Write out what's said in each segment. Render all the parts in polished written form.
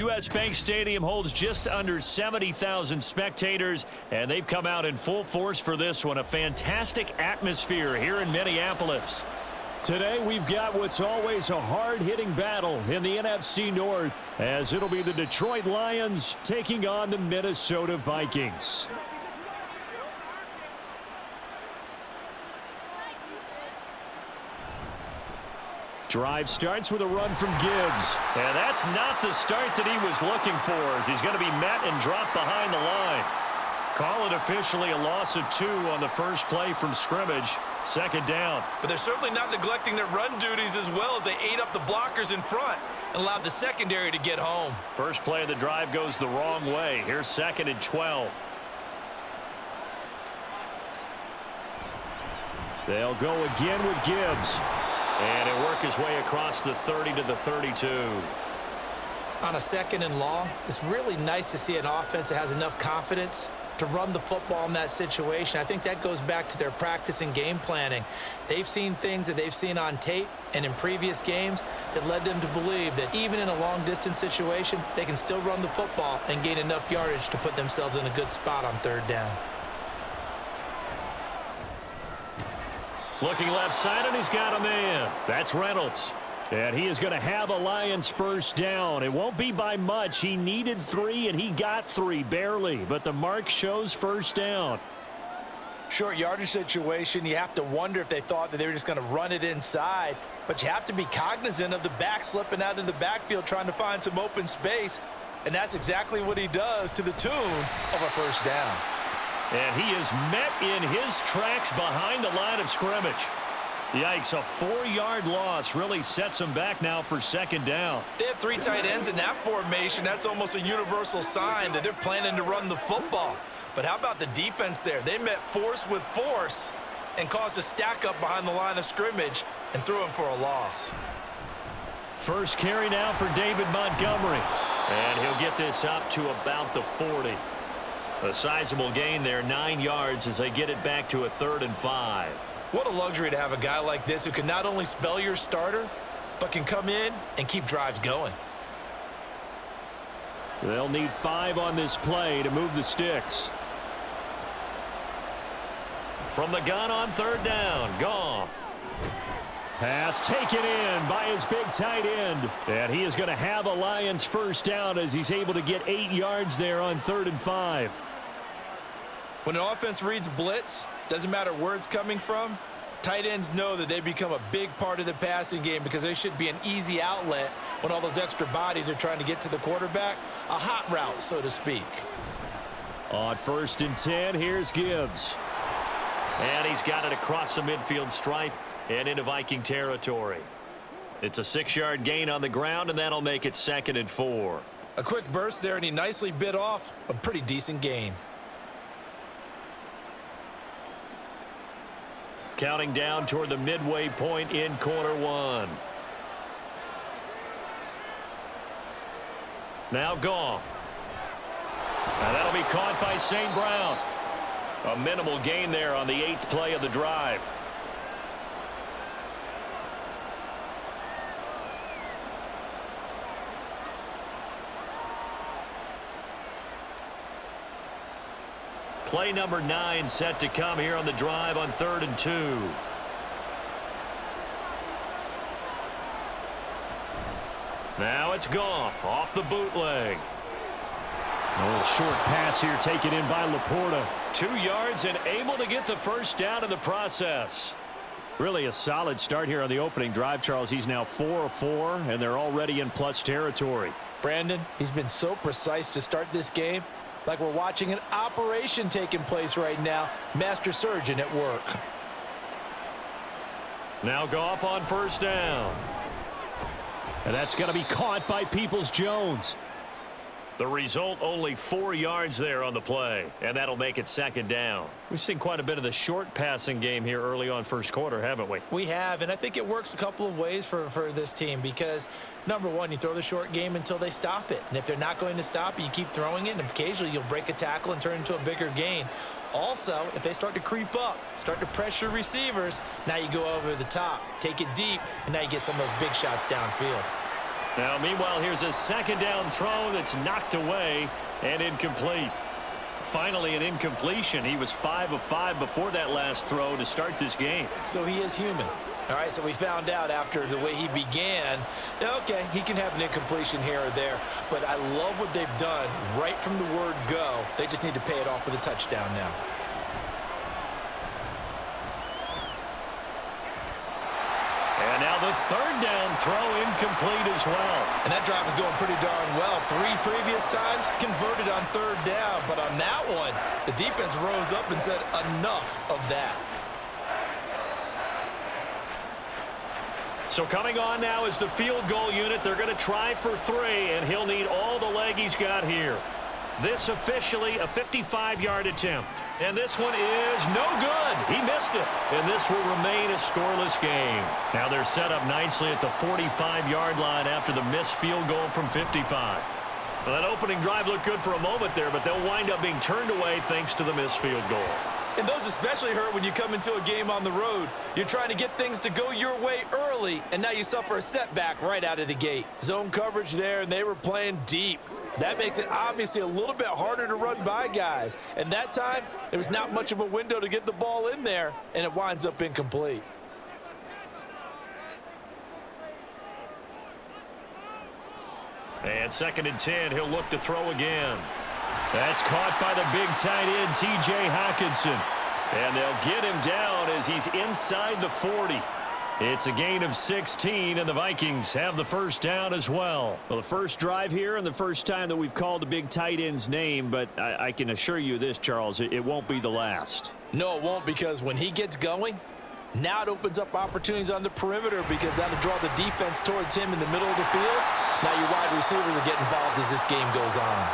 U.S. Bank Stadium holds just under 70,000 spectators, and they've come out in full force for this one. A fantastic atmosphere here in Minneapolis. Today we've got what's always a hard-hitting battle in the NFC North, as it'll be the Detroit Lions taking on the Minnesota Vikings. Drive starts with a run from Gibbs. And that's not the start that he was looking for, as he's going to be met and dropped behind the line. Call it officially a loss of 2 on the first play from scrimmage. Second down. But they're certainly not neglecting their run duties as well, as they ate up the blockers in front and allowed the secondary to get home. First play of the drive goes the wrong way. Here's 2nd and 12. They'll go again with Gibbs. And he'll work his way across the 30 to the 32. On a 2nd and long, it's really nice to see an offense that has enough confidence to run the football in that situation. I think that goes back to their practice and game planning. They've seen things that they've seen on tape and in previous games that led them to believe that even in a long-distance situation, they can still run the football and gain enough yardage to put themselves in a good spot on 3rd down. Looking left side, and he's got a man. That's Reynolds. And he is going to have a Lions first down. It won't be by much. He needed 3, and he got 3, barely. But the mark shows first down. Short yardage situation, you have to wonder if they thought that they were just going to run it inside. But you have to be cognizant of the back slipping out of the backfield trying to find some open space. And that's exactly what he does, to the tune of a first down. And he is met in his tracks behind the line of scrimmage. Yikes, a 4-yard loss really sets him back now for 2nd down. They have 3 tight ends in that formation. That's almost a universal sign that they're planning to run the football. But how about the defense there? They met force with force and caused a stack up behind the line of scrimmage and threw him for a loss. First carry now for David Montgomery. And he'll get this up to about the 40. A sizable gain there, 9 yards as they get it back to a 3rd and 5. What a luxury to have a guy like this who can not only spell your starter, but can come in and keep drives going. They'll need 5 on this play to move the sticks. From the gun on 3rd down, Goff. Pass taken in by his big tight end. And he is going to have a Lions first down as he's able to get 8 yards there on 3rd and 5. When an offense reads blitz, doesn't matter where it's coming from, tight ends know that they become a big part of the passing game because they should be an easy outlet when all those extra bodies are trying to get to the quarterback. A hot route, so to speak. On 1st and 10, here's Gibbs. And he's got it across the midfield stripe and into Viking territory. It's a 6-yard gain on the ground, and that'll make it 2nd and 4. A quick burst there, and he nicely bit off a pretty decent gain. Counting down toward the midway point in quarter 1. Now Goff. And that'll be caught by St. Brown. A minimal gain there on the 8th play of the drive. Play number 9 set to come here on the drive on 3rd and 2. Now it's Goff off the bootleg. A little short pass here taken in by Laporta. 2 yards and able to get the first down in the process. Really a solid start here on the opening drive, Charles. He's now 4 of 4, and they're already in plus territory. Brandon, he's been so precise to start this game. Like we're watching an operation taking place right now. Master surgeon at work. Now Goff on 1st down. And that's going to be caught by Peoples-Jones. The result, only 4 yards there on the play, and that'll make it 2nd down. We've seen quite a bit of the short passing game here early on first quarter, haven't we? We have, and I think it works a couple of ways for this team because, number one, you throw the short game until they stop it. And if they're not going to stop it, you keep throwing it, and occasionally you'll break a tackle and turn into a bigger gain. Also, if they start to creep up, start to pressure receivers, now you go over the top, take it deep, and now you get some of those big shots downfield. Now, meanwhile, here's a second down throw that's knocked away and incomplete. Finally, an incompletion. He was 5 of 5 before that last throw to start this game. So he is human. All right, so we found out after the way he began, okay, he can have an incompletion here or there, but I love what they've done right from the word go. They just need to pay it off with a touchdown now. And now the third down throw incomplete as well. And that drive is going pretty darn well. 3 previous times converted on third down, but on that one, the defense rose up and said enough of that. So coming on now is the field goal unit. They're going to try for 3, and he'll need all the leg he's got here. This officially a 55-yard attempt. And this one is no good. He missed it. And this will remain a scoreless game. Now they're set up nicely at the 45-yard line after the missed field goal from 55. Well, that opening drive looked good for a moment there, but they'll wind up being turned away thanks to the missed field goal. And those especially hurt when you come into a game on the road. You're trying to get things to go your way early, and now you suffer a setback right out of the gate. Zone coverage there, and they were playing deep. That makes it obviously a little bit harder to run by guys. And that time, there was not much of a window to get the ball in there, and it winds up incomplete. And 2nd and 10, he'll look to throw again. That's caught by the big tight end, T.J. Hockenson. And they'll get him down as he's inside the 40. It's a gain of 16, and the Vikings have the first down as well. Well, the first drive here and the first time that we've called the big tight end's name, but I can assure you this, Charles, it won't be the last. No, it won't, because when he gets going, now it opens up opportunities on the perimeter because that'll draw the defense towards him in the middle of the field. Now your wide receivers will get involved as this game goes on.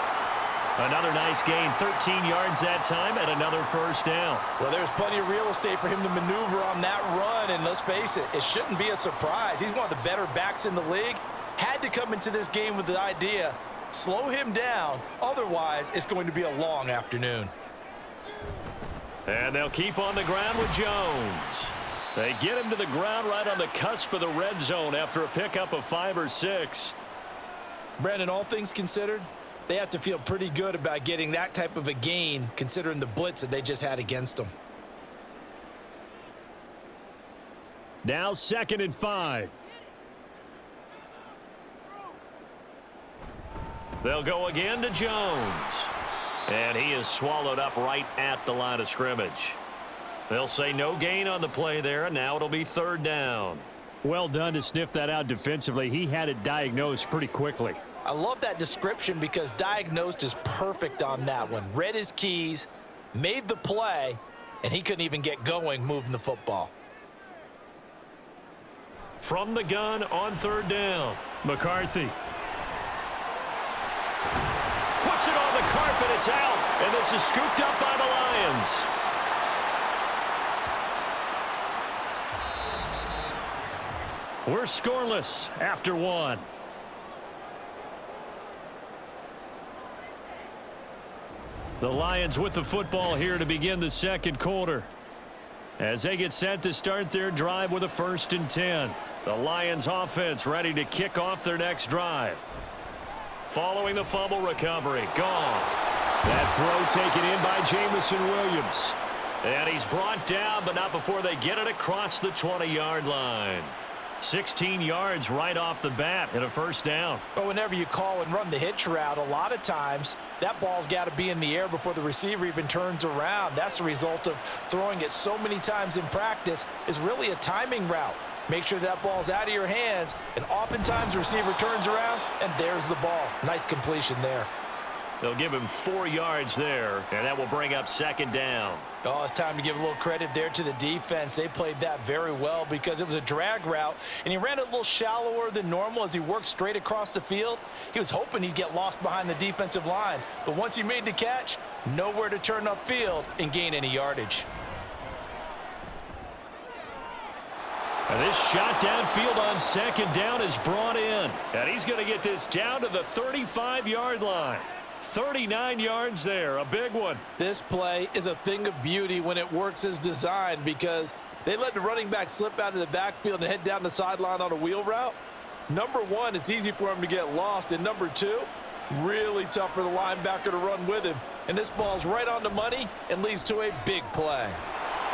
Another nice gain, 13 yards that time, and another first down. Well, there's plenty of real estate for him to maneuver on that run, and let's face it, it shouldn't be a surprise. He's one of the better backs in the league. Had to come into this game with the idea, slow him down, otherwise it's going to be a long afternoon. And they'll keep on the ground with Jones. They get him to the ground right on the cusp of the red zone after a pickup of 5 or 6. Brandon, all things considered, they have to feel pretty good about getting that type of a gain considering the blitz that they just had against them. Now 2nd and 5. They'll go again to Jones. And he is swallowed up right at the line of scrimmage. They'll say no gain on the play there, and now it'll be 3rd down. Well done to sniff that out defensively. He had it diagnosed pretty quickly. I love that description because diagnosed is perfect on that one. Read his keys, made the play, and he couldn't even get going moving the football. From the gun on 3rd down, McCarthy. Puts it on the carpet, it's out, and this is scooped up by the Lions. We're scoreless after 1. The Lions with the football here to begin the 2nd quarter. As they get set to start their drive with a 1st and 10. The Lions offense ready to kick off their next drive. Following the fumble recovery, Goff. That throw taken in by Jamison Williams. And he's brought down, but not before they get it across the 20-yard line. 16 yards right off the bat and a 1st down. But whenever you call and run the hitch route, a lot of times that ball's got to be in the air before the receiver even turns around. That's the result of throwing it so many times in practice is really a timing route. Make sure that ball's out of your hands, and oftentimes the receiver turns around, and there's the ball. Nice completion there. They'll give him 4 yards there, and that will bring up 2nd down. Oh, it's time to give a little credit there to the defense. They played that very well because it was a drag route, and he ran it a little shallower than normal as he worked straight across the field. He was hoping he'd get lost behind the defensive line, but once he made the catch, nowhere to turn upfield and gain any yardage. And this shot downfield on 2nd down is brought in, and he's going to get this down to the 35-yard line. 39 yards there, a big one. This play is a thing of beauty when it works as designed because they let the running back slip out of the backfield and head down the sideline on a wheel route. Number one, it's easy for him to get lost. And number two, really tough for the linebacker to run with him. And this ball's right on the money and leads to a big play.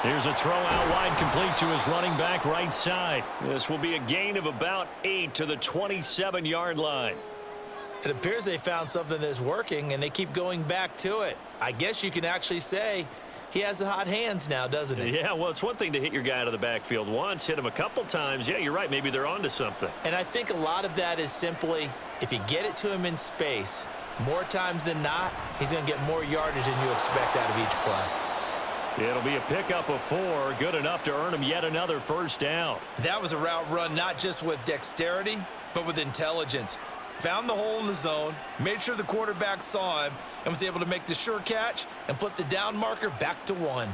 Here's a throw out wide, complete to his running back right side. This will be a gain of about 8 to the 27-yard line. It appears they found something that's working, and they keep going back to it. I guess you can actually say he has the hot hands now, doesn't he? Yeah, well, it's one thing to hit your guy out of the backfield once, hit him a couple times. Yeah, you're right. Maybe they're onto something. And I think a lot of that is simply if you get it to him in space, more times than not, he's going to get more yardage than you expect out of each play. It'll be a pickup of 4, good enough to earn him yet another first down. That was a route run not just with dexterity, but with intelligence. Found the hole in the zone, made sure the quarterback saw him, and was able to make the sure catch and flip the down marker back to 1.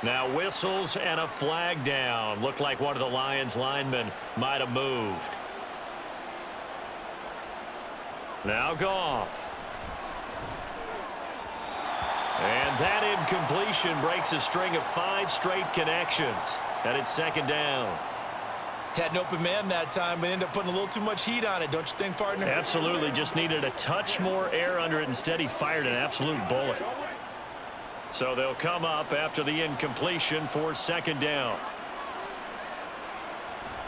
Now whistles and a flag down. Looked like one of the Lions linemen might have moved. Now Goff. And that incompletion breaks a string of 5 straight connections. And it's second down. Had an open man that time, but ended up putting a little too much heat on it, don't you think, partner? Absolutely. Just needed a touch more air under it. Instead, he fired an absolute bullet. So they'll come up after the incompletion for second down.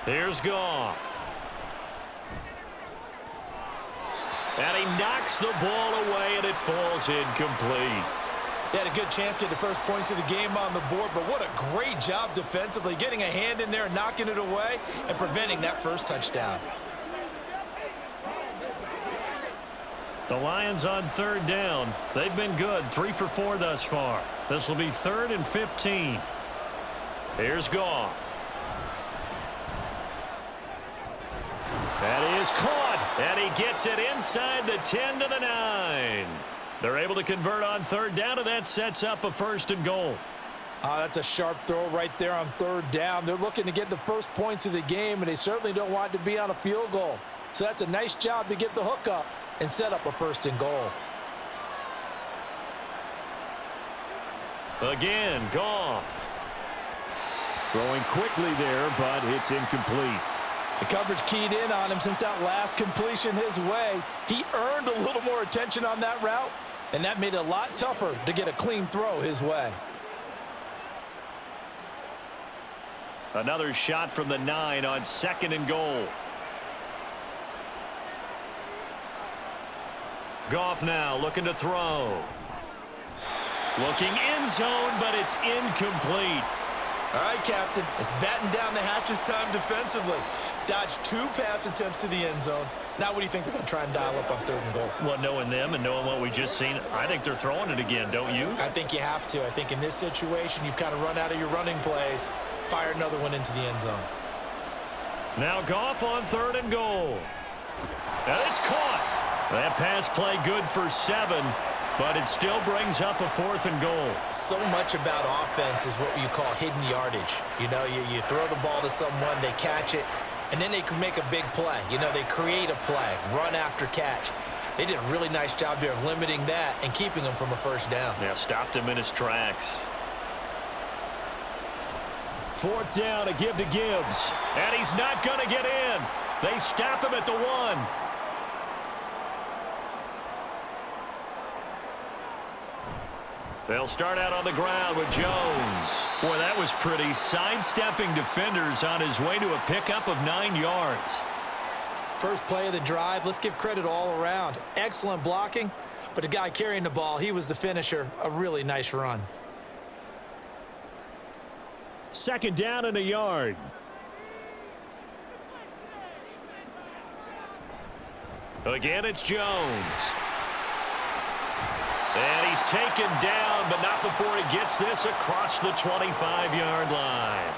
Here's Goff. And he knocks the ball away, and it falls incomplete. They had a good chance to get the first points of the game on the board, but what a great job defensively, getting a hand in there and knocking it away and preventing that first touchdown. The Lions on third down. They've been good, 3 for 4 thus far. This will be 3rd and 15. Here's Goff. That is caught, and he gets it inside the 10 to the 9. They're able to convert on third down, and that sets up a 1st and goal. That's a sharp throw right there on third down. They're looking to get the first points of the game, and they certainly don't want it to be on a field goal. So that's a nice job to get the hook up and set up a 1st and goal. Again, Goff. Throwing quickly there, but it's incomplete. The coverage keyed in on him since that last completion his way. He earned a little more attention on that route, and that made it a lot tougher to get a clean throw his way. Another shot from the 9 on 2nd and goal. Goff now looking to throw. Looking end zone, but it's incomplete. All right, Captain, it's batting down the hatches time defensively. Dodged 2 pass attempts to the end zone. Now what do you think they're going to try and dial up on 3rd and goal? Well, knowing them and knowing what we just seen, I think they're throwing it again, don't you? I think you have to. I think in this situation, you've kind of run out of your running plays. Fire another one into the end zone. Now Goff on 3rd and goal. And it's caught. That pass play good for 7, but it still brings up a 4th and goal. So much about offense is what you call hidden yardage. You know, you throw the ball to someone, they catch it, and then they can make a big play. You know, they create a play, run after catch. They did a really nice job there of limiting that and keeping him from a 1st down. Yeah, stopped him in his tracks. 4th down, a give to Gibbs. And he's not going to get in. They stop him at the 1. They'll start out on the ground with Jones. Boy, that was pretty. Sidestepping defenders on his way to a pickup of 9 yards. First play of the drive, let's give credit all around. Excellent blocking, but the guy carrying the ball, he was the finisher. A really nice run. 2nd down and a yard. Again, it's Jones. And he's taken down, but not before he gets this across the 25-yard line.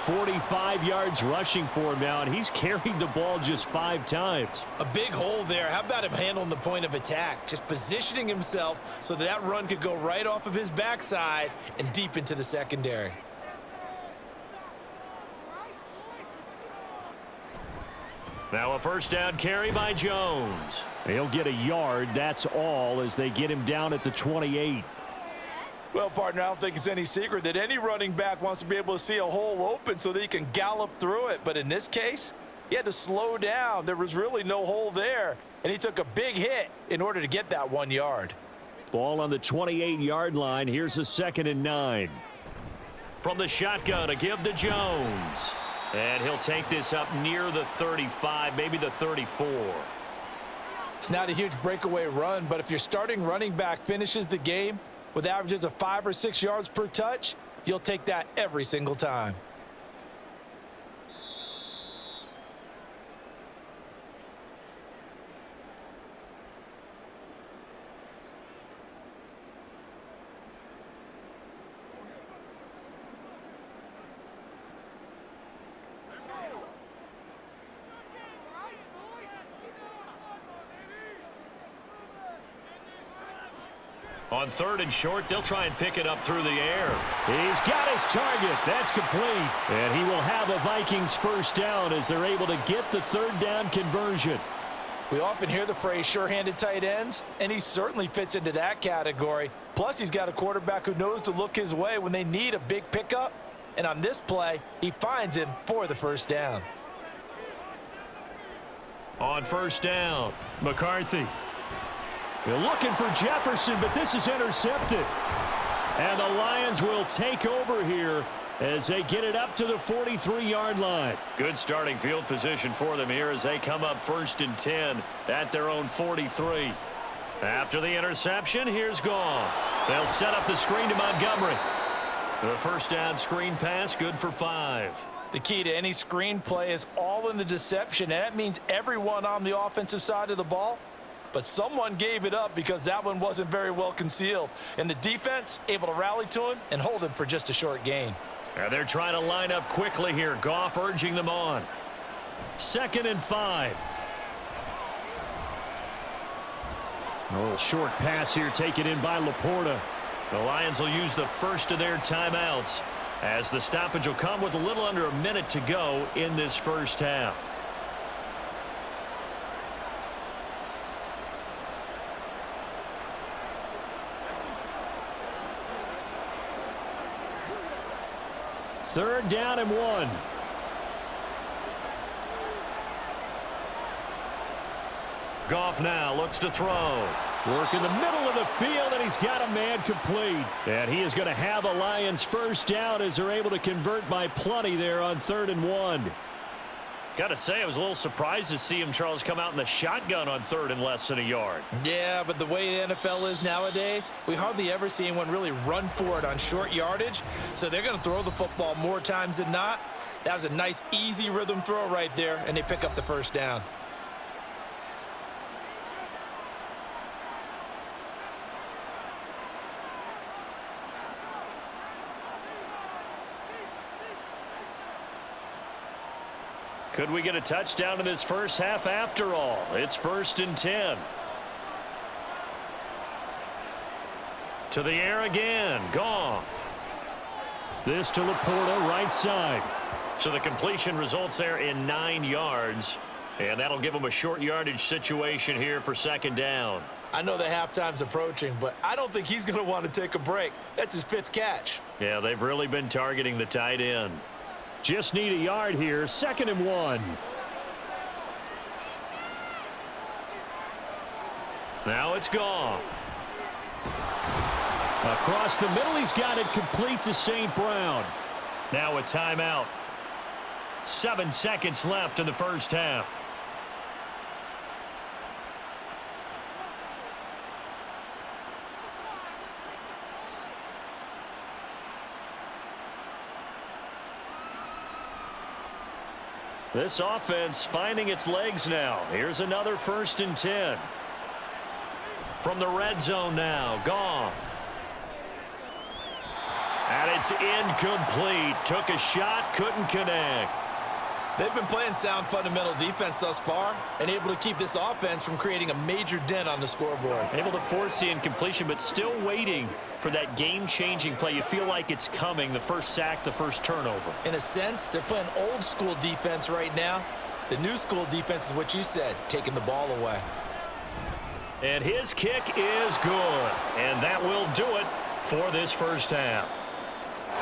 45 yards rushing for him now, and he's carried the ball just 5 times. A big hole there. How about him handling the point of attack? Just positioning himself so that run could go right off of his backside and deep into the secondary. Now a 1st down carry by Jones. He'll get a yard, that's all, as they get him down at the 28. Well, partner, I don't think it's any secret that any running back wants to be able to see a hole open so that he can gallop through it. But in this case, he had to slow down. There was really no hole there, and he took a big hit in order to get that 1 yard. Ball on the 28-yard line. Here's a 2nd and 9. From the shotgun, a give to Jones. And he'll take this up near the 35, maybe the 34. It's not a huge breakaway run, but if your starting running back finishes the game with averages of 5 or 6 yards per touch, you'll take that every single time. On 3rd and short, they'll try and pick it up through the air. He's got his target. That's complete. And he will have a Vikings first down as they're able to get the 3rd down conversion. We often hear the phrase sure-handed tight ends, and he certainly fits into that category. Plus, he's got a quarterback who knows to look his way when they need a big pickup. And on this play, he finds him for the first down. On 1st down, McCarthy. They're looking for Jefferson, but this is intercepted. And the Lions will take over here as they get it up to the 43-yard line. Good starting field position for them here as they come up 1st and 10 at their own 43. After the interception, here's Goff. They'll set up the screen to Montgomery. The first down screen pass, good for 5. The key to any screen play is all in the deception, and that means everyone on the offensive side of the ball. But someone gave it up because that one wasn't very well concealed. And the defense able to rally to him and hold him for just a short gain. And they're trying to line up quickly here. Goff urging them on. 2nd and 5. A little short pass here taken in by Laporta. The Lions will use the first of their timeouts as the stoppage will come with a little under a minute to go in this first half. Third down and 1. Goff now looks to throw. Work in the middle of the field, and he's got a man complete. And he is going to have a Lions first down as they're able to convert by plenty there on 3rd and 1. Got to say, I was a little surprised to see him, Charles, come out in the shotgun on 3rd and less than a yard. Yeah, but the way the NFL is nowadays, we hardly ever see anyone really run for it on short yardage. So they're going to throw the football more times than not. That was a nice, easy rhythm throw right there, and they pick up the first down. Could we get a touchdown in this first half after all? It's 1st and 10. To the air again. Goff. This to Laporta, right side. So the completion results there in 9 yards. And that'll give them a short yardage situation here for 2nd down. I know that halftime's approaching, but I don't think he's going to want to take a break. That's his 5th catch. Yeah, they've really been targeting the tight end. Just need a yard here. 2nd and 1. Now it's Goff. Across the middle, he's got it complete to St. Brown. Now a timeout. 7 seconds left in the first half. This offense finding its legs now. Here's another 1st and 10. From the red zone now, Goff. And it's incomplete. Took a shot, couldn't connect. They've been playing sound fundamental defense thus far and able to keep this offense from creating a major dent on the scoreboard. Able to force the incompletion, but still waiting for that game-changing play. You feel like it's coming, the first sack, the first turnover. In a sense, they're playing old school defense right now. The new school defense is what you said, taking the ball away. And his kick is good. And that will do it for this first half.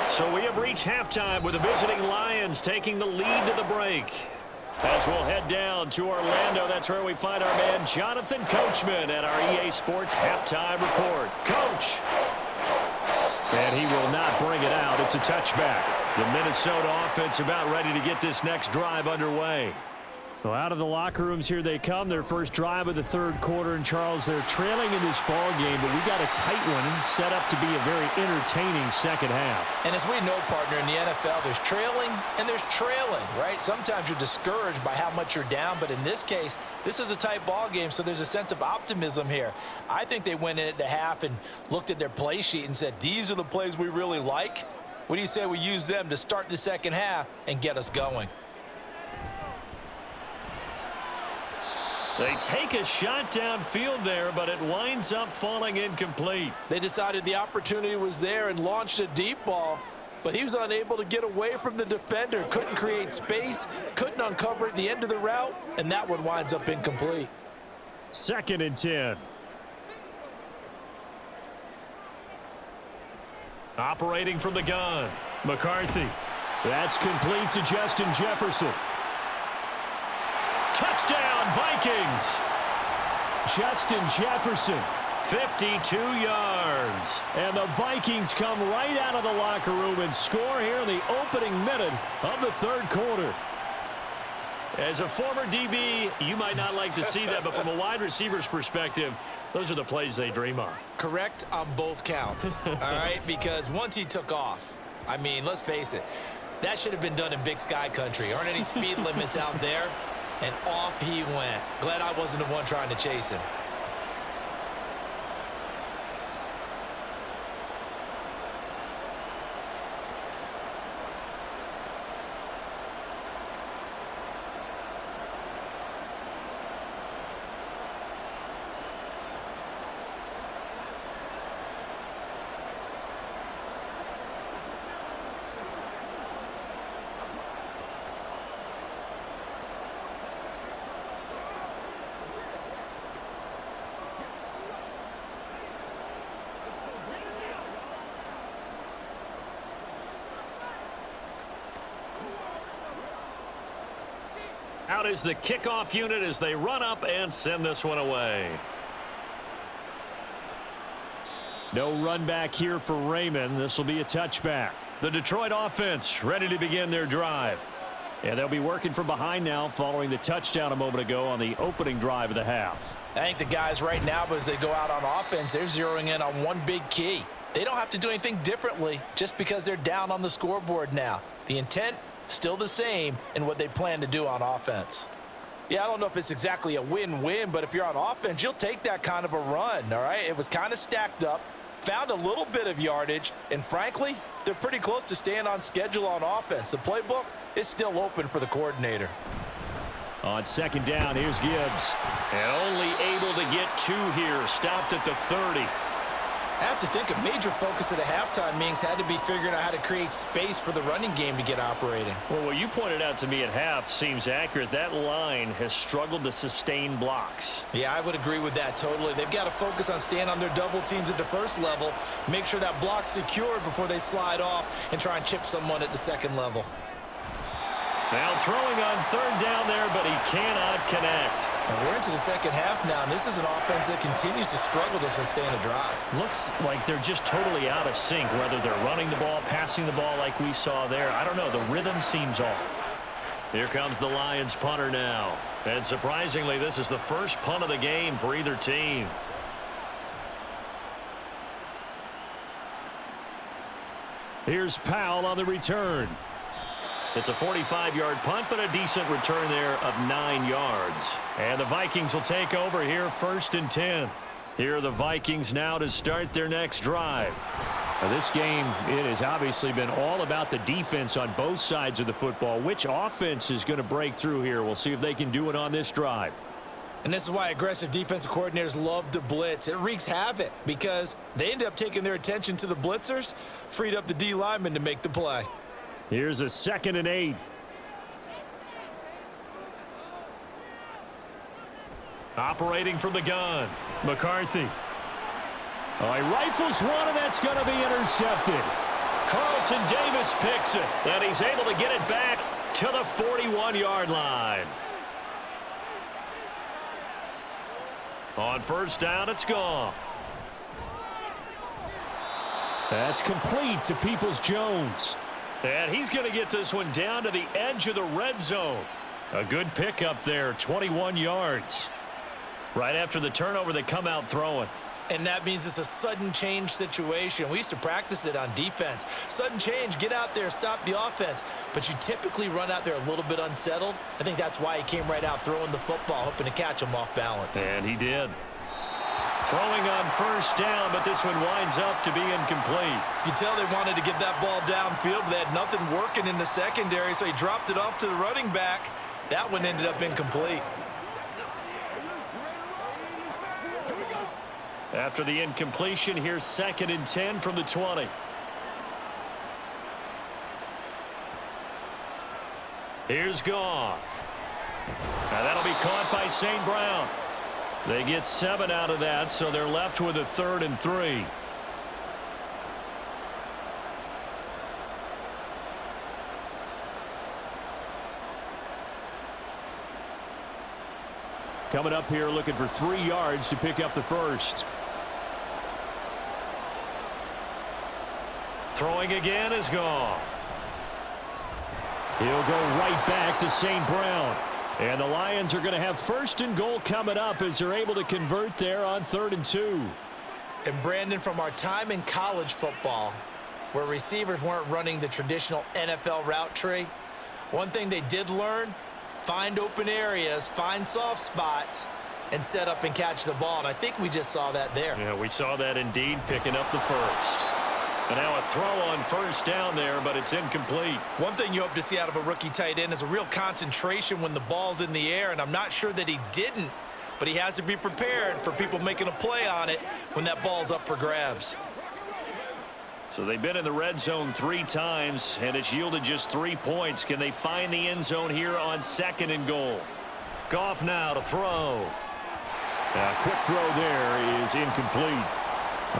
So we have reached halftime with the visiting Lions taking the lead to the break. As we'll head down to Orlando, that's where we find our man Jonathan Coachman at our EA Sports Halftime Report. Coach. And he will not bring it out. It's a touchback. The Minnesota offense about ready to get this next drive underway. So out of the locker rooms here they come. Their first drive of the third quarter. And Charles, they're trailing in this ball game, but we got a tight one set up to be a very entertaining second half. And as we know, partner, in the NFL, there's trailing and there's trailing, right? Sometimes you're discouraged by how much you're down, but in this case, this is a tight ball game, so there's a sense of optimism here. I think they went in at the half and looked at their play sheet and said, these are the plays we really like. What do you say we use them to start the second half and get us going? They take a shot downfield there, but it winds up falling incomplete. They decided the opportunity was there and launched a deep ball, but he was unable to get away from the defender. Couldn't create space, couldn't uncover at the end of the route, and that one winds up incomplete. 2nd and 10. Operating from the gun, McCarthy. That's complete to Justin Jefferson. Touchdown, Vikings! Justin Jefferson. 52 yards. And the Vikings come right out of the locker room and score here in the opening minute of the third quarter. As a former DB, you might not like to see that, but from a wide receiver's perspective, those are the plays they dream of. Correct on both counts, all right? Because once he took off, I mean, let's face it, that should have been done in Big Sky country. Aren't any speed limits out there? And off he went. Glad I wasn't the one trying to chase him. Out is the kickoff unit as they run up and send this one away. No run back here for Raymond. This will be a touchback. The Detroit offense ready to begin their drive. And they'll be working from behind now following the touchdown a moment ago on the opening drive of the half. I think the guys right now, as they go out on offense, they're zeroing in on one big key. They don't have to do anything differently just because they're down on the scoreboard now. The intent, still the same in what they plan to do on offense. Yeah, I don't know if it's exactly a win-win, but if you're on offense, you'll take that kind of a run, all right? It was kind of stacked up, found a little bit of yardage, and frankly, they're pretty close to staying on schedule on offense. The playbook is still open for the coordinator. On 2nd down, here's Gibbs. And only able to get 2 here, stopped at the 30. I have to think a major focus of the halftime meetings had to be figuring out how to create space for the running game to get operating. Well, what you pointed out to me at half seems accurate. That line has struggled to sustain blocks. Yeah, I would agree with that totally. They've got to focus on staying on their double teams at the first level, make sure that block's secured before they slide off and try and chip someone at the second level. Now throwing on 3rd down there, but he cannot connect. And we're into the second half now, and this is an offense that continues to struggle to sustain a drive. Looks like they're just totally out of sync, whether they're running the ball, passing the ball like we saw there. I don't know. The rhythm seems off. Here comes the Lions punter now. And surprisingly, this is the first punt of the game for either team. Here's Powell on the return. It's a 45-yard punt, but a decent return there of 9 yards. And the Vikings will take over here 1st and 10. Here are the Vikings now to start their next drive. Now this game, it has obviously been all about the defense on both sides of the football. Which offense is going to break through here? We'll see if they can do it on this drive. And this is why aggressive defensive coordinators love to blitz. It wreaks havoc because they end up taking their attention to the blitzers, freed up the D lineman to make the play. Here's a 2nd and 8. Operating from the gun, McCarthy. Oh, he rifles one, and that's going to be intercepted. Carlton Davis picks it, and he's able to get it back to the 41-yard line. On first down, it's Goff. That's complete to Peoples-Jones. And he's going to get this one down to the edge of the red zone. A good pickup there, 21 yards. Right after the turnover, they come out throwing. And that means it's a sudden change situation. We used to practice it on defense. Sudden change, get out there, stop the offense. But you typically run out there a little bit unsettled. I think that's why he came right out throwing the football, hoping to catch him off balance. And he did. Throwing on first down, but this one winds up to be incomplete. You can tell they wanted to get that ball downfield, but they had nothing working in the secondary, so he dropped it off to the running back. That one ended up incomplete. After the incompletion, here's 2nd and 10 from the 20. Here's Goff. Now that'll be caught by St. Brown. They get 7 out of that, so they're left with a 3rd and 3. Coming up here looking for 3 yards to pick up the first. Throwing again is Goff. He'll go right back to St. Brown. And the Lions are going to have 1st and goal coming up as they're able to convert there on 3rd and 2. And Brandon, from our time in college football, where receivers weren't running the traditional NFL route tree, one thing they did learn, find open areas, find soft spots, and set up and catch the ball. And I think we just saw that there. Yeah, we saw that indeed, picking up the first. And now a throw on first down there, but it's incomplete. One thing you hope to see out of a rookie tight end is a real concentration when the ball's in the air, and I'm not sure that he didn't, but he has to be prepared for people making a play on it when that ball's up for grabs. So they've been in the red zone 3 times, and it's yielded just 3 points. Can they find the end zone here on 2nd and goal? Goff now to throw. A quick throw there is incomplete.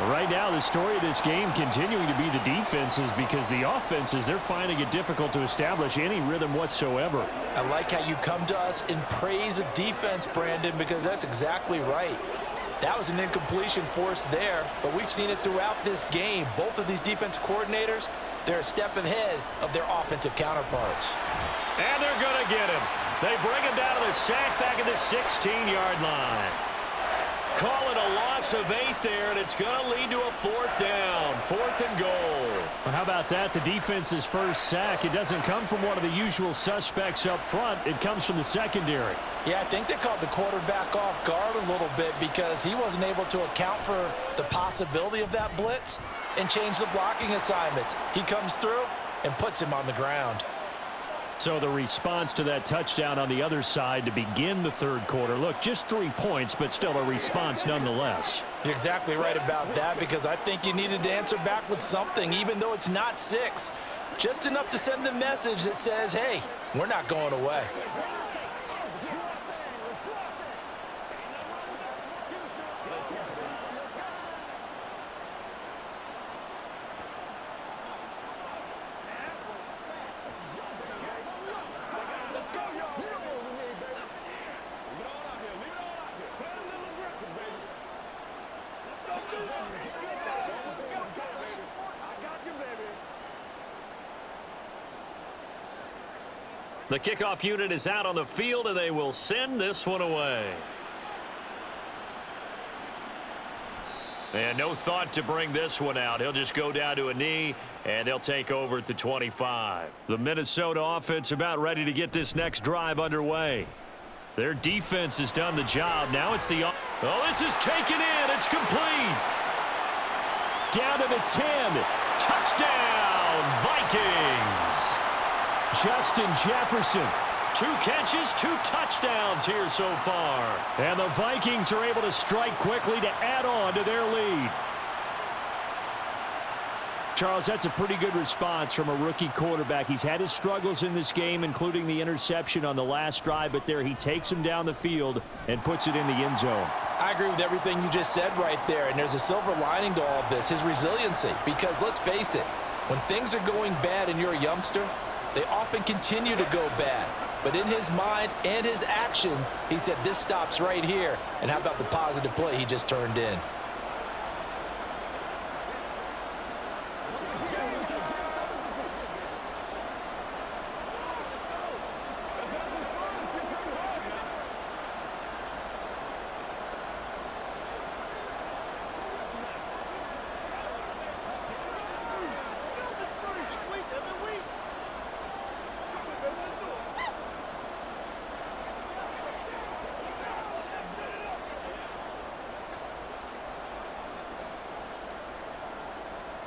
Right now, the story of this game continuing to be the defenses, because the offenses, they're finding it difficult to establish any rhythm whatsoever. I like how you come to us in praise of defense, Brandon, because that's exactly right. That was an incompletion forced there, but we've seen it throughout this game. Both of these defense coordinators, they're a step ahead of their offensive counterparts. And they're going to get him. They bring him down to the sack back at the 16-yard line. Call it a loss of 8 there, and it's going to lead to a 4th down, 4th and goal. Well, how about that? The defense's first sack. It doesn't come from one of the usual suspects up front. It comes from the secondary. Yeah, I think they caught the quarterback off guard a little bit because he wasn't able to account for the possibility of that blitz and change the blocking assignments. He comes through and puts him on the ground. So the response to that touchdown on the other side to begin the 3rd quarter. Look, just 3 points, but still a response nonetheless. You're exactly right about that, because I think you needed to answer back with something, even though it's not 6. Just enough to send the message that says, hey, we're not going away. The kickoff unit is out on the field, and they will send this one away. And no thought to bring this one out. He'll just go down to a knee, and they'll take over at the 25. The Minnesota offense about ready to get this next drive underway. Their defense has done the job. Now it's the... Oh, this is taken in. It's complete. Down to the 10. Touchdown, Vikings. Justin Jefferson. 2 catches, 2 touchdowns here so far. And the Vikings are able to strike quickly to add on to their lead. Charles, that's a pretty good response from a rookie quarterback. He's had his struggles in this game, including the interception on the last drive, but there he takes him down the field and puts it in the end zone. I agree with everything you just said right there, and there's a silver lining to all of this, his resiliency. Because let's face it, when things are going bad and you're a youngster, they often continue to go bad. But in his mind and his actions, he said, this stops right here. And how about the positive play he just turned in?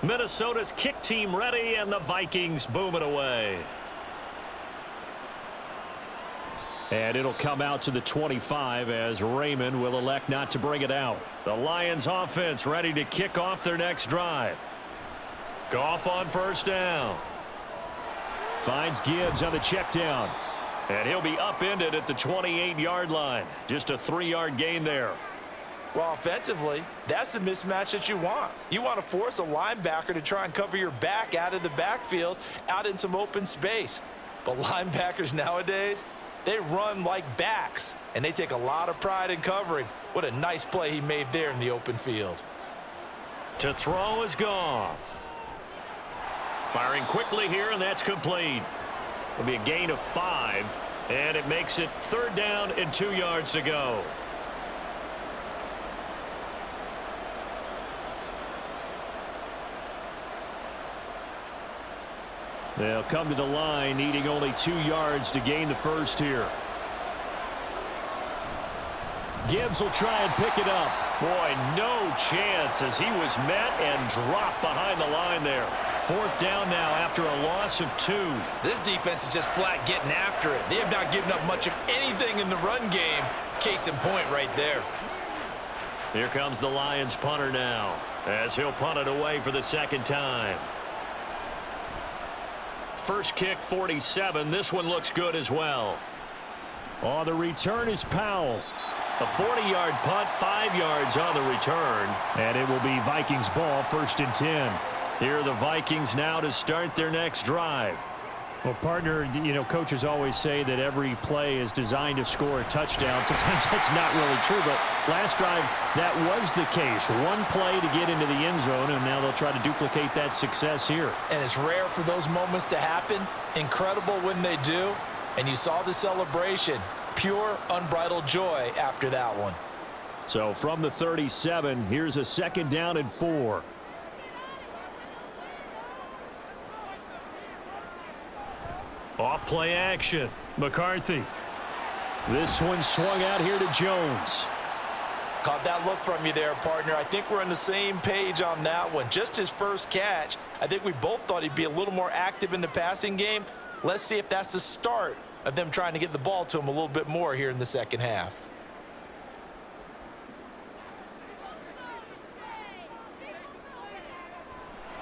Minnesota's kick team ready, and the Vikings boom it away. And it'll come out to the 25 as Raymond will elect not to bring it out. The Lions offense ready to kick off their next drive. Goff on first down. Finds Gibbs on the check down. And he'll be upended at the 28-yard line. Just a 3-yard gain there. Well, offensively, that's the mismatch that you want. You want to force a linebacker to try and cover your back out of the backfield, out in some open space. But linebackers nowadays, they run like backs, and they take a lot of pride in covering. What a nice play he made there in the open field. To throw is Goff. Firing quickly here, and that's complete. It'll be a gain of 5, and it makes it 3rd down and 2 yards to go. They'll come to the line, needing only 2 yards to gain the first here. Gibbs will try and pick it up. Boy, no chance as he was met and dropped behind the line there. 4th down now after a loss of 2. This defense is just flat getting after it. They have not given up much of anything in the run game. Case in point right there. Here comes the Lions punter now as he'll punt it away for the 2nd time. First kick, 47. This one looks good as well. On the return is Powell. A 40-yard punt, 5 yards on the return. And it will be Vikings ball, 1st and 10. Here are the Vikings now to start their next drive. Well, partner, you know, coaches always say that every play is designed to score a touchdown. Sometimes that's not really true, but last drive, that was the case. One play to get into the end zone, and now they'll try to duplicate that success here. And it's rare for those moments to happen. Incredible when they do. And you saw the celebration. Pure, unbridled joy after that one. So from the 37, here's a 2nd down and 4. Off play action. McCarthy. This one swung out here to Jones. Caught that look from you there, partner. I think we're on the same page on that one. Just his first catch. I think we both thought he'd be a little more active in the passing game. Let's see if that's the start of them trying to get the ball to him a little bit more here in the 2nd half.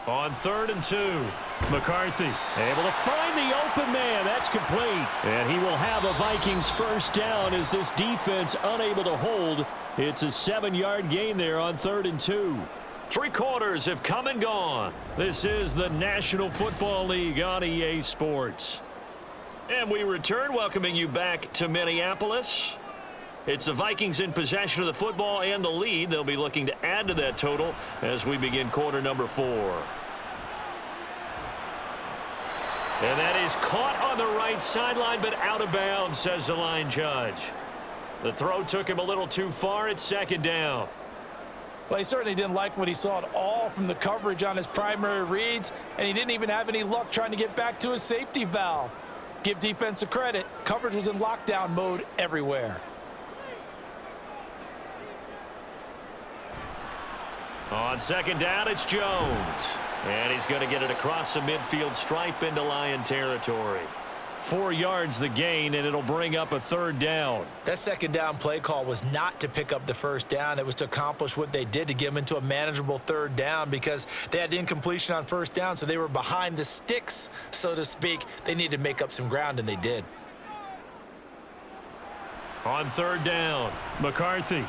On 3rd and 2. McCarthy able to find the open man. That's complete. And he will have a Vikings first down as this defense unable to hold. It's a 7-yard gain there on 3rd and 2. 3 quarters have come and gone. This is the National Football League on EA Sports. And we return, welcoming you back to Minneapolis. It's the Vikings in possession of the football and the lead. They'll be looking to add to that total as we begin quarter number 4. And that is caught on the right sideline, but out of bounds, says the line judge. The throw took him a little too far. It's 2nd down. Well, he certainly didn't like what he saw at all from the coverage on his primary reads, and he didn't even have any luck trying to get back to his safety valve. Give defense a credit. Coverage was in lockdown mode everywhere. On 2nd down, it's Jones. And he's going to get it across the midfield stripe into Lion territory. 4 yards the gain, and it'll bring up a third down. That second down play call was not to pick up the first down. It was to accomplish what they did, to get them into a manageable third down, because they had incompletion on first down, so they were behind the sticks, so to speak. They needed to make up some ground, and they did. On third down, McCarthy.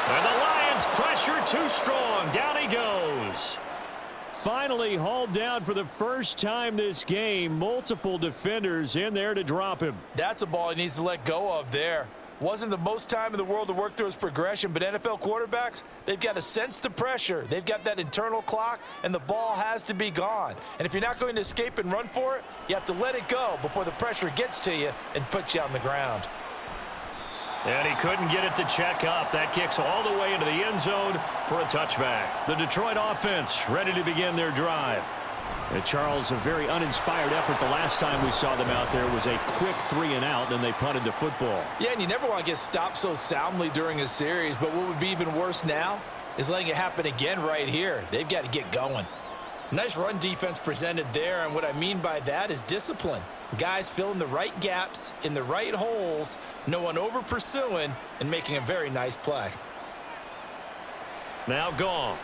And the Lions pressure too strong. Down he goes. Finally hauled down for the first time this game. Multiple defenders in there to drop him. That's a ball he needs to let go of there. Wasn't the most time in the world to work through his progression, but NFL quarterbacks, they've got to sense the pressure. They've got that internal clock, and the ball has to be gone. And if you're not going to escape and run for it, you have to let it go before the pressure gets to you and puts you on the ground. And he couldn't get it to check up. That kicks all the way into the end zone for a touchback. The Detroit offense ready to begin their drive. Charles, a very uninspired effort. The last time we saw them out there was a quick 3-and-out, then they punted the football. Yeah, and you never want to get stopped so soundly during a series, but what would be even worse now is letting it happen again right here. They've got to get going. Nice run defense presented there, and what I mean by that is discipline. Guys filling the right gaps in the right holes, no one over pursuing, and making a very nice play. Now Goff.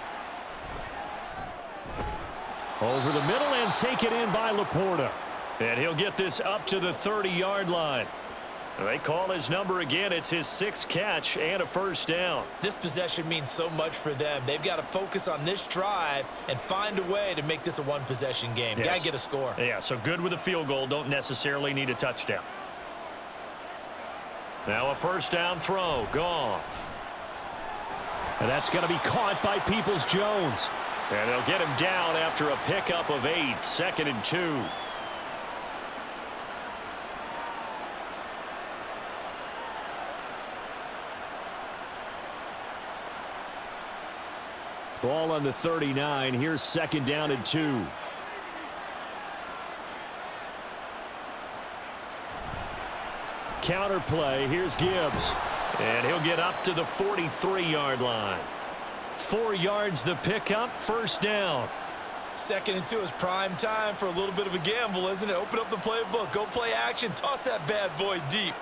Over the middle and take it in by Laporta. And he'll get this up to the 30-yard line. They call his number again. It's his 6th catch and a first down. This possession means so much for them. They've got to focus on this drive and find a way to make this a one-possession game. Yes. Got to get a score. Yeah, so good with a field goal. Don't necessarily need a touchdown. Now a first down throw. Goff. And that's going to be caught by Peoples-Jones. And they'll get him down after a pickup of 8. 2nd and 2. Ball on the 39. Here's 2nd down and 2. Counter play. Here's Gibbs. And he'll get up to the 43-yard line. 4 yards the pickup. First down. 2nd and 2 is prime time for a little bit of a gamble, isn't it? Open up the playbook. Go play action. Toss that bad boy deep.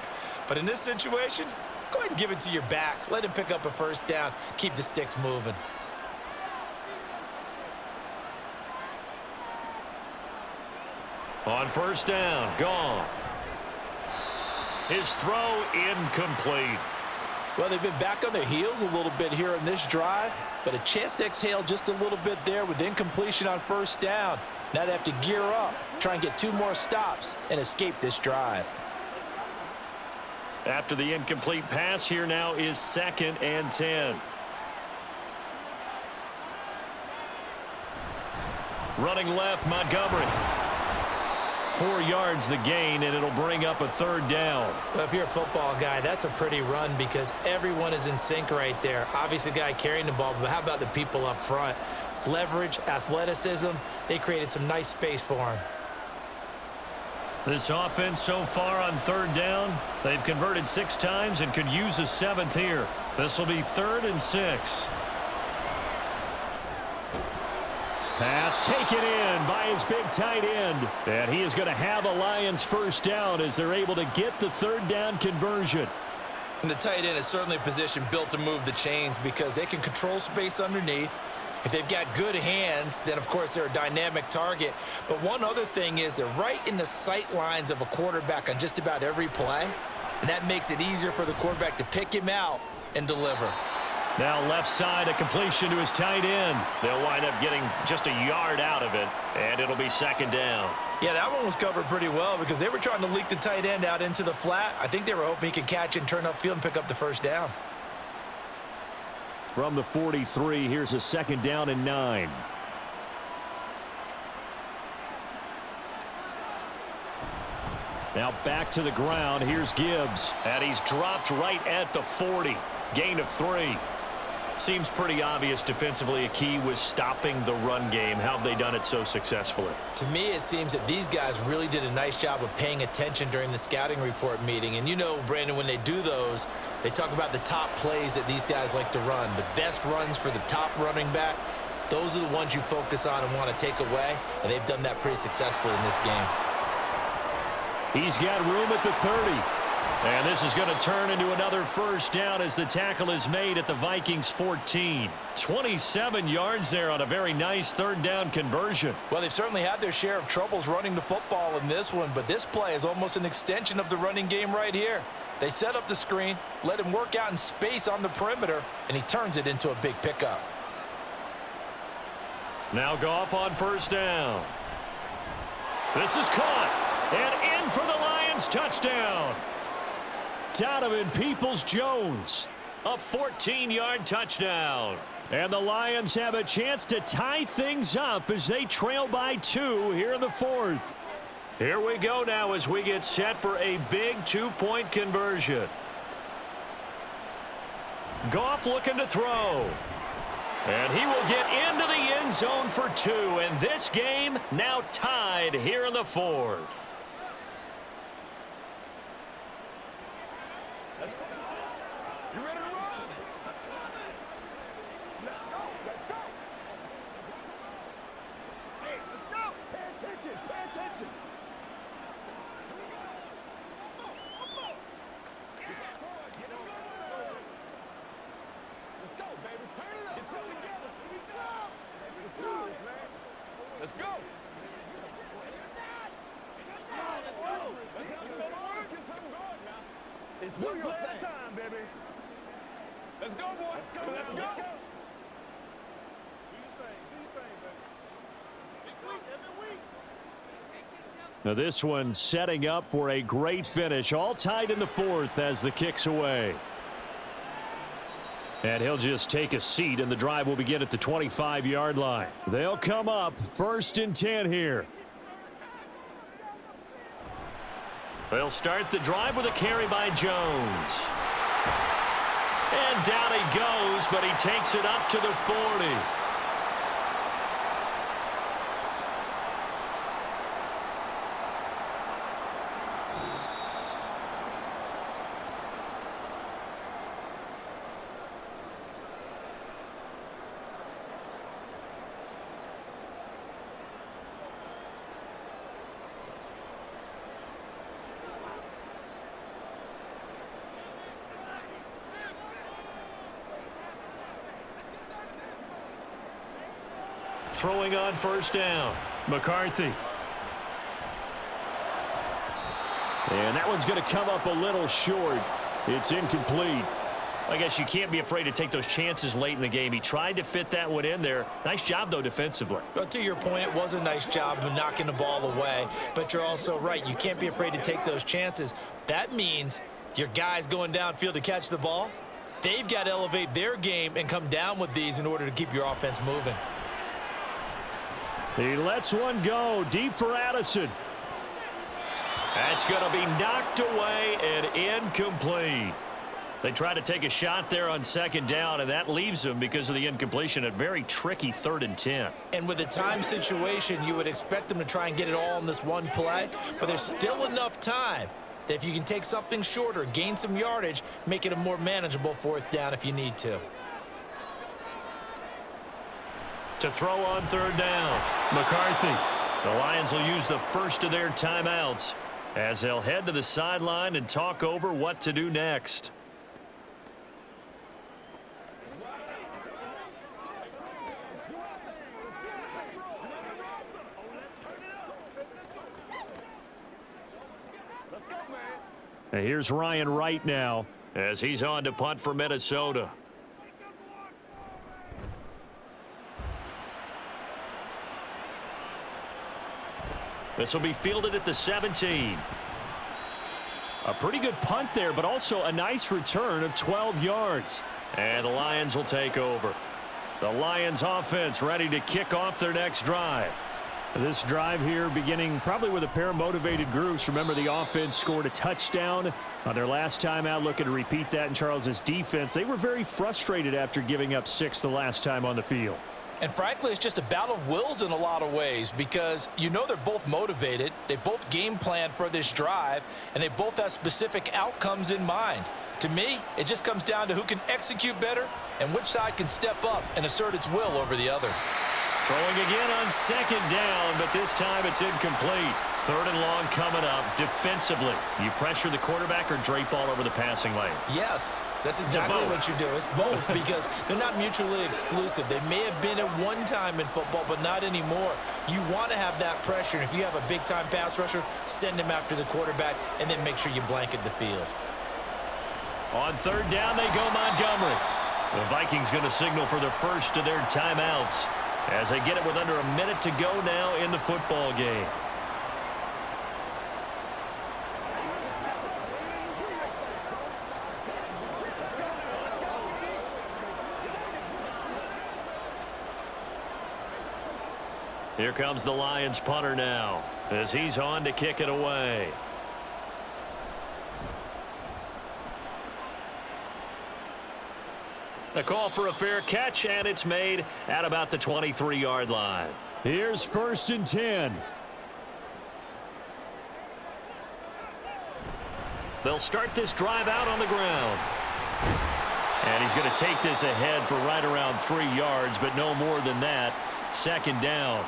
But in this situation, go ahead and give it to your back. Let him pick up a first down. Keep the sticks moving. On first down, Goff. His throw incomplete. Well, they've been back on their heels a little bit here in this drive, but a chance to exhale just a little bit there with incompletion on first down. Now they have to gear up, try and get 2 more stops, and escape this drive. After the incomplete pass, here now is 2nd and 10. Running left, Montgomery. 4 yards the gain, and it'll bring up a third down. Well, if you're a football guy, that's a pretty run because everyone is in sync right there. Obviously, the guy carrying the ball, but how about the people up front? Leverage, athleticism, they created some nice space for him. This offense so far on third down, they've converted 6 times and could use a 7th here. This will be 3rd and 6. Pass taken in by his big tight end. And he is going to have a Lions first down as they're able to get the third down conversion. And the tight end is certainly a position built to move the chains because they can control space underneath. If they've got good hands, then, of course, they're a dynamic target. But one other thing is they're right in the sight lines of a quarterback on just about every play. And that makes it easier for the quarterback to pick him out and deliver. Now left side, a completion to his tight end. They'll wind up getting just a yard out of it, and it'll be 2nd down. Yeah, that one was covered pretty well because they were trying to leak the tight end out into the flat. I think they were hoping he could catch and turn upfield and pick up the first down. From the 43, here's a 2nd down and 9. Now back to the ground. Here's Gibbs. And he's dropped right at the 40. Gain of 3. Seems pretty obvious defensively a key was stopping the run game. How have they done it so successfully? To me, it seems that these guys really did a nice job of paying attention during the scouting report meeting. And you know, Brandon, when they do those, they talk about the top plays that these guys like to run. The best runs for the top running back. those are the ones you focus on and want to take away, and they've done that pretty successfully in this game. He's got room at the 30. And this is going to turn into another first down as the tackle is made at the Vikings 14. 27 yards there on a very nice third down conversion. Well, they've certainly had their share of troubles running the football in this one, but this play is almost an extension of the running game right here. They set up the screen, let him work out in space on the perimeter, and he turns it into a big pickup. Now Goff on first down. This is caught, and in for the Lions touchdown. Donovan Peoples-Jones, a 14-yard touchdown. And the Lions have a chance to tie things up as they trail by 2 here in the fourth. Here we go now as we get set for a big 2-point conversion. Goff looking to throw. And he will get into the end zone for 2. And this game now tied here in the fourth. You ready to run? Let's go. Let's go. Hey, let's go. Pay attention. Pay attention. One more. Let's go, baby. Turn it up. Get something together. Let's do this, man. Let's go. Let's go. Let's get something going now. It's do your thing. Time, baby. Let's go, boy. Let's go. Let's go. Do your thing. Do your thing, baby. Big week, every week. Now this one setting up for a great finish. All tied in the fourth as the kick's away. And he'll just take a seat, and the drive will begin at the 25-yard line. They'll come up 1st and 10 here. They'll start the drive with a carry by Jones. And down he goes, but he takes it up to the 40. Throwing on first down, McCarthy. And that one's going to come up a little short. It's incomplete. I guess you can't be afraid to take those chances late in the game. He tried to fit that one in there. Nice job, though, defensively. Well, to your point, it was a nice job of knocking the ball away. But you're also right. You can't be afraid to take those chances. That means your guys going downfield to catch the ball, they've got to elevate their game and come down with these in order to keep your offense moving. He lets one go deep for Addison. That's going to be knocked away and incomplete. They try to take a shot there on 2nd down, and that leaves them because of the incompletion. A very tricky 3rd and 10. And with a time situation, you would expect them to try and get it all in this one play, but there's still enough time that if you can take something shorter, gain some yardage, make it a more manageable 4th down if you need to. To throw on 3rd down, McCarthy. The Lions will use the first of their timeouts as they'll head to the sideline and talk over what to do next. And here's Ryan Wright now as he's on to punt for Minnesota. This will be fielded at the 17. A pretty good punt there, but also a nice return of 12 yards. And the Lions will take over. The Lions offense ready to kick off their next drive. This drive here beginning probably with a pair of motivated groups. Remember, the offense scored a touchdown on their last time out. Looking to repeat that in Charles's defense. They were very frustrated after giving up 6 the last time on the field. And frankly, it's just a battle of wills in a lot of ways because you know they're both motivated, they both game plan for this drive, and they both have specific outcomes in mind. To me, it just comes down to who can execute better and which side can step up and assert its will over the other. Throwing again on second down, but this time it's incomplete. Third and long coming up defensively. You pressure the quarterback or drape all over the passing lane? Yes, that's exactly what you do. It's both because they're not mutually exclusive. They may have been at one time in football, but not anymore. You want to have that pressure, and if you have a big-time pass rusher, send him after the quarterback, and then make sure you blanket the field. On third down, they go Montgomery. The Vikings going to signal for the first of their timeouts as they get it with under a minute to go now in the football game. Here comes the Lions punter now as he's on to kick it away. A call for a fair catch, and it's made at about the 23-yard line. Here's 1st and 10. They'll start this drive out on the ground. And he's going to take this ahead for right around 3 yards, but no more than that. Second down.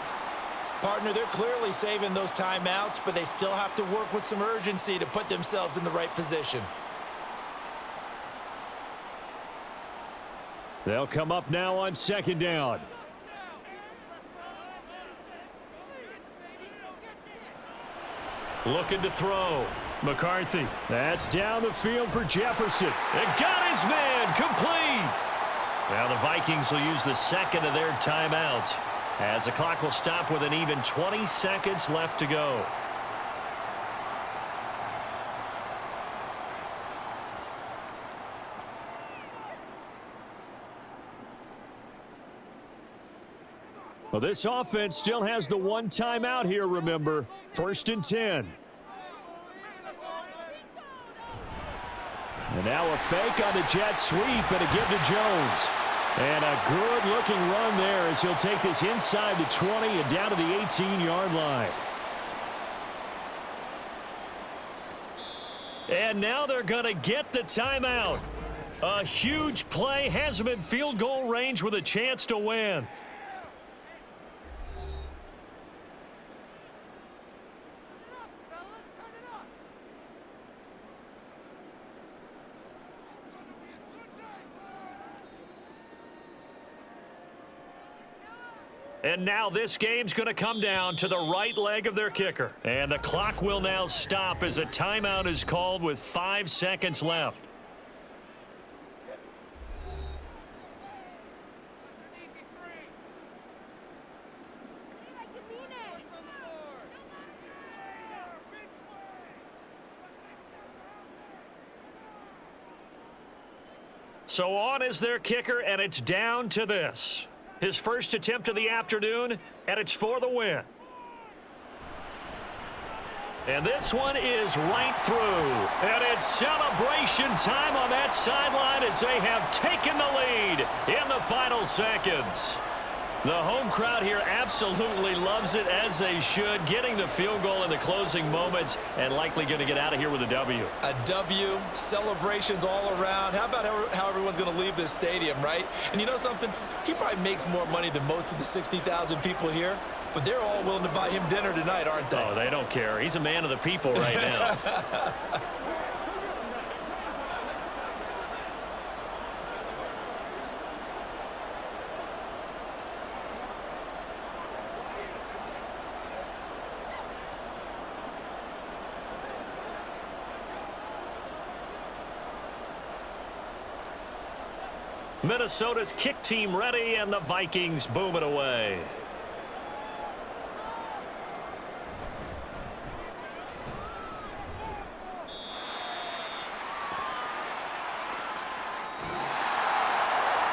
Partner, they're clearly saving those timeouts, but they still have to work with some urgency to put themselves in the right position. They'll come up now on second down. Looking to throw. McCarthy. That's down the field for Jefferson. And got his man complete. Now the Vikings will use the second of their timeouts as the clock will stop with an even 20 seconds left to go. Well, this offense still has the one timeout here, remember. 1st and 10. And now a fake on the jet sweep and a give to Jones. And a good-looking run there as he'll take this inside the 20 and down to the 18-yard line. And now they're going to get the timeout. A huge play has them in field goal range with a chance to win. And now this game's going to come down to the right leg of their kicker. And the clock will now stop as a timeout is called with 5 seconds left. So on is their kicker, and it's down to this. His first attempt of the afternoon, and it's for the win. And this one is right through. And it's celebration time on that sideline as they have taken the lead in the final seconds. The home crowd here absolutely loves it, as they should, getting the field goal in the closing moments and likely going to get out of here with a W. A W, celebrations all around. How about how everyone's going to leave this stadium, right? And you know something? He probably makes more money than most of the 60,000 people here, but they're all willing to buy him dinner tonight, aren't they? Oh, they don't care. He's a man of the people right now. Minnesota's kick team ready, and the Vikings boom it away.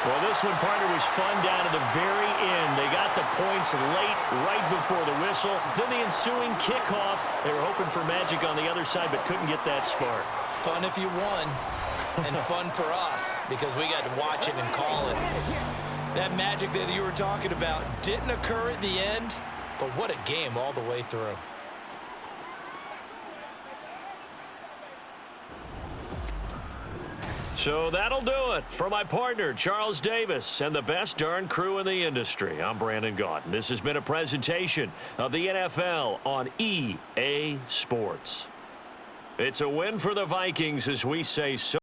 Well, this one, partner, was fun down to the very end. They got the points late, right before the whistle. Then the ensuing kickoff. They were hoping for magic on the other side, but couldn't get that spark. Fun if you won. And fun for us because we got to watch it and call it. That magic that you were talking about didn't occur at the end, but what a game all the way through. So that'll do it. For my partner, Charles Davis, and the best darn crew in the industry, I'm Brandon Gaudin. This has been a presentation of the NFL on EA Sports. It's a win for the Vikings, as we say so.